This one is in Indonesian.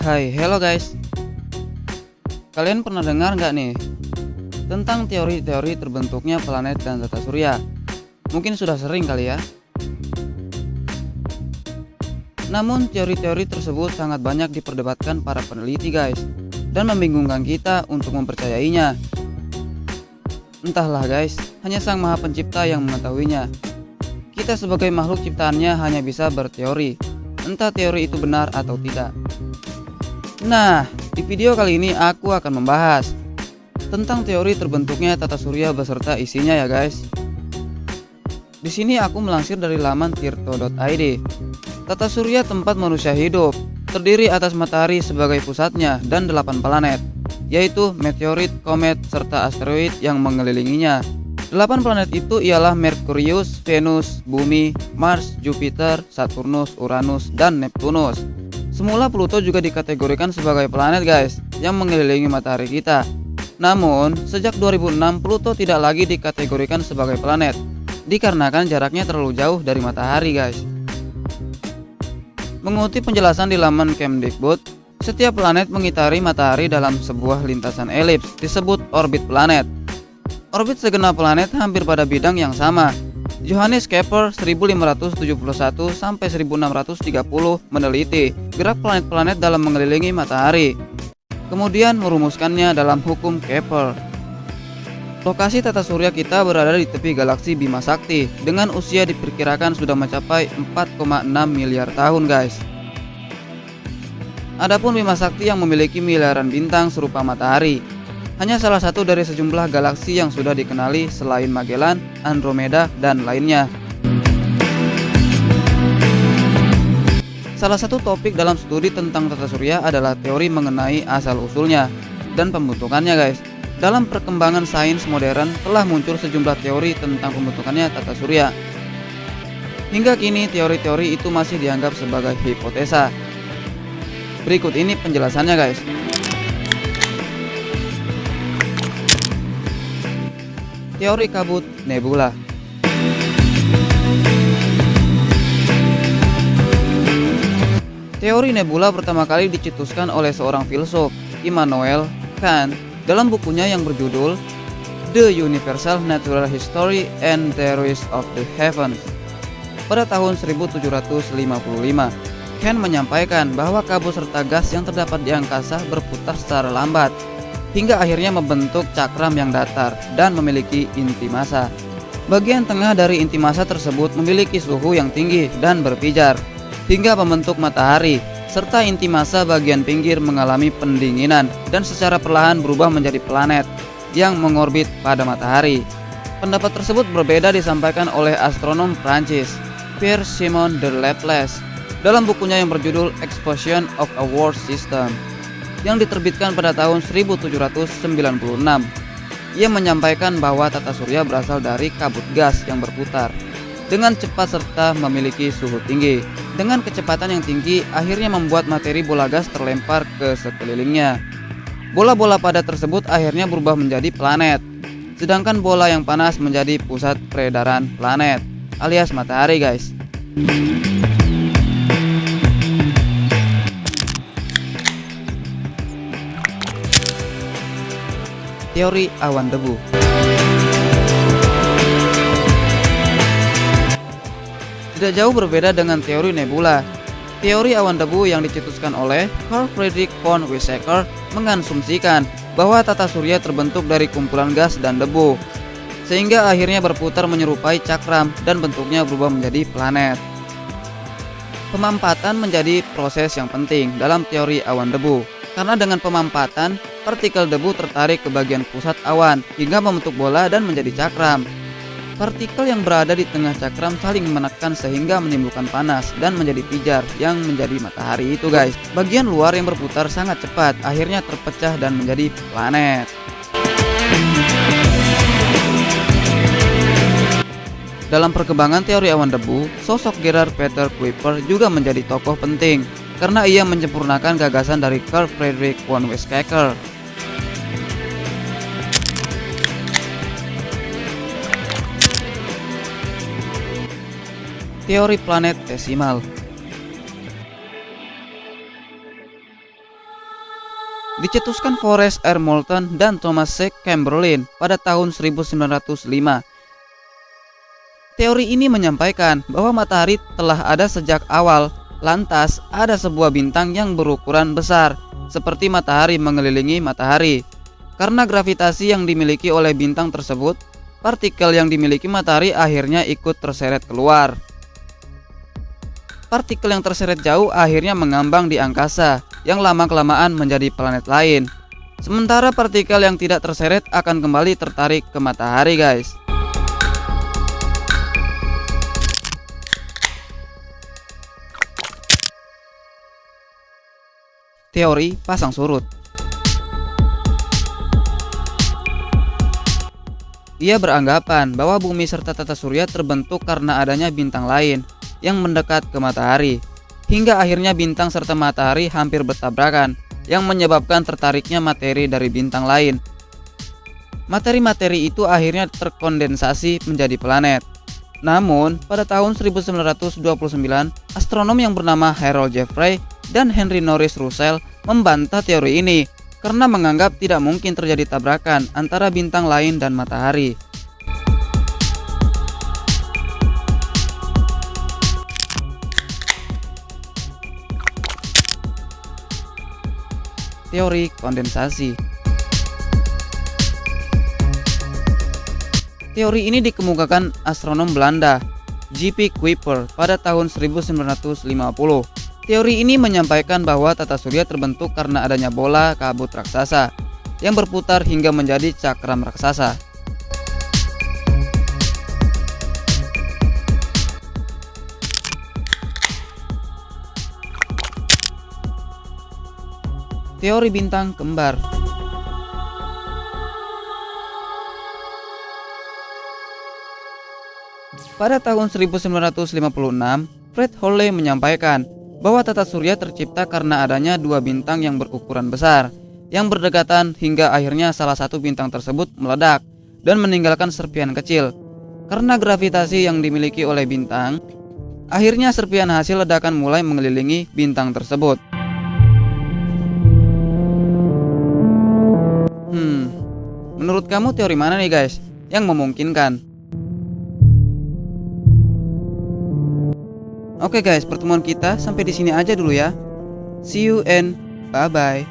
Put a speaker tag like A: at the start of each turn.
A: Hello guys. Kalian pernah dengar nggak nih tentang teori-teori terbentuknya planet dan tata surya? Mungkin sudah sering kali ya. Namun teori-teori tersebut sangat banyak diperdebatkan para peneliti guys, dan membingungkan kita untuk mempercayainya. Entahlah guys, hanya Sang Maha Pencipta yang mengetahuinya. Kita sebagai makhluk ciptaannya hanya bisa berteori, entah teori itu benar atau tidak. Nah, di video kali ini aku akan membahas tentang teori terbentuknya tata surya beserta isinya ya guys. Di sini aku melansir dari laman tirto.id. Tata surya tempat manusia hidup, terdiri atas matahari sebagai pusatnya dan 8 planet, yaitu meteorit, komet, serta asteroid yang mengelilinginya. 8 planet itu ialah Merkurius, Venus, Bumi, Mars, Jupiter, Saturnus, Uranus, dan Neptunus. Semula Pluto juga dikategorikan sebagai planet guys, yang mengelilingi matahari kita. Namun, sejak 2006 Pluto tidak lagi dikategorikan sebagai planet, dikarenakan jaraknya terlalu jauh dari matahari guys. Mengutip penjelasan di laman Kemdikbud, setiap planet mengitari matahari dalam sebuah lintasan elips disebut orbit planet. Orbit segenap planet hampir pada bidang yang sama. Johannes Kepler 1571 sampai 1630 meneliti gerak planet-planet dalam mengelilingi matahari. Kemudian merumuskannya dalam hukum Kepler. Lokasi tata surya kita berada di tepi galaksi Bima Sakti dengan usia diperkirakan sudah mencapai 4,6 miliar tahun guys. Adapun Bima Sakti yang memiliki miliaran bintang serupa matahari, hanya salah satu dari sejumlah galaksi yang sudah dikenali selain Magellan, Andromeda, dan lainnya. Salah satu topik dalam studi tentang tata surya adalah teori mengenai asal-usulnya dan pembentukannya guys. Dalam perkembangan sains modern telah muncul sejumlah teori tentang pembentukannya tata surya. Hingga kini teori-teori itu masih dianggap sebagai hipotesa. Berikut ini penjelasannya guys. Teori kabut nebula. Teori nebula pertama kali dicetuskan oleh seorang filsuf, Immanuel Kant, dalam bukunya yang berjudul The Universal Natural History and Theories of the Heavens. Pada tahun 1755, Kant menyampaikan bahwa kabut serta gas yang terdapat di angkasa berputar secara lambat, hingga akhirnya membentuk cakram yang datar dan memiliki inti massa. Bagian tengah dari inti massa tersebut memiliki suhu yang tinggi dan berpijar, hingga membentuk matahari, serta inti massa bagian pinggir mengalami pendinginan dan secara perlahan berubah menjadi planet yang mengorbit pada matahari. Pendapat tersebut berbeda disampaikan oleh astronom Prancis, Pierre-Simon de Laplace, dalam bukunya yang berjudul Exposition of a World System, yang diterbitkan pada tahun 1796. Ia menyampaikan bahwa tata surya berasal dari kabut gas yang berputar dengan cepat serta memiliki suhu tinggi. Dengan kecepatan yang tinggi, akhirnya membuat materi bola gas terlempar ke sekelilingnya. Bola-bola padat tersebut akhirnya berubah menjadi planet, sedangkan bola yang panas menjadi pusat peredaran planet, alias matahari guys. Teori awan debu. Tidak jauh berbeda dengan teori nebula. Teori awan debu yang dicetuskan oleh Carl Friedrich von Weizsäcker mengasumsikan bahwa tata surya terbentuk dari kumpulan gas dan debu, sehingga akhirnya berputar menyerupai cakram dan bentuknya berubah menjadi planet. Pemampatan menjadi proses yang penting dalam teori awan debu, karena dengan pemampatan, partikel debu tertarik ke bagian pusat awan hingga membentuk bola dan menjadi cakram. Partikel yang berada di tengah cakram saling menekan sehingga menimbulkan panas dan menjadi pijar yang menjadi matahari itu guys. Bagian luar yang berputar sangat cepat akhirnya terpecah dan menjadi planet. Dalam perkembangan teori awan debu, sosok Gerhard Peter Kuiper juga menjadi tokoh penting karena ia menyempurnakan gagasan dari Carl Friedrich von Weizsäcker. Teori planet desimal. dicetuskan Forrest R. Moulton dan Thomas C. Chamberlain pada tahun 1905. Teori ini menyampaikan bahwa matahari telah ada sejak awal, lantas ada sebuah bintang yang berukuran besar, seperti matahari mengelilingi matahari. Karena gravitasi yang dimiliki oleh bintang tersebut, partikel yang dimiliki matahari akhirnya ikut terseret keluar. Partikel yang terseret jauh akhirnya mengambang di angkasa, yang lama-kelamaan menjadi planet lain. Sementara partikel yang tidak terseret akan kembali tertarik ke matahari, guys. Teori pasang surut. Ia beranggapan bahwa bumi serta tata surya terbentuk karena adanya bintang lain yang mendekat ke matahari, hingga akhirnya bintang serta matahari hampir bertabrakan, yang menyebabkan tertariknya materi dari bintang lain. Materi-materi itu akhirnya terkondensasi menjadi planet. Namun, pada tahun 1929, astronom yang bernama Harold Jeffrey dan Henry Norris Russell membantah teori ini karena menganggap tidak mungkin terjadi tabrakan antara bintang lain dan matahari. Teori kondensasi. Teori ini dikemukakan astronom Belanda J.P. Kuiper pada tahun 1950. Teori ini menyampaikan bahwa tata surya terbentuk karena adanya bola kabut raksasa yang berputar hingga menjadi cakram raksasa. Teori bintang kembar. Pada tahun 1956, Fred Hoyle menyampaikan bahwa tata surya tercipta karena adanya dua bintang yang berukuran besar, yang berdekatan hingga akhirnya salah satu bintang tersebut meledak dan meninggalkan serpihan kecil. Karena gravitasi yang dimiliki oleh bintang, akhirnya serpihan hasil ledakan mulai mengelilingi bintang tersebut. Menurut kamu teori mana nih guys yang memungkinkan? Oke guys, pertemuan kita sampai di sini aja dulu ya. See you and bye bye.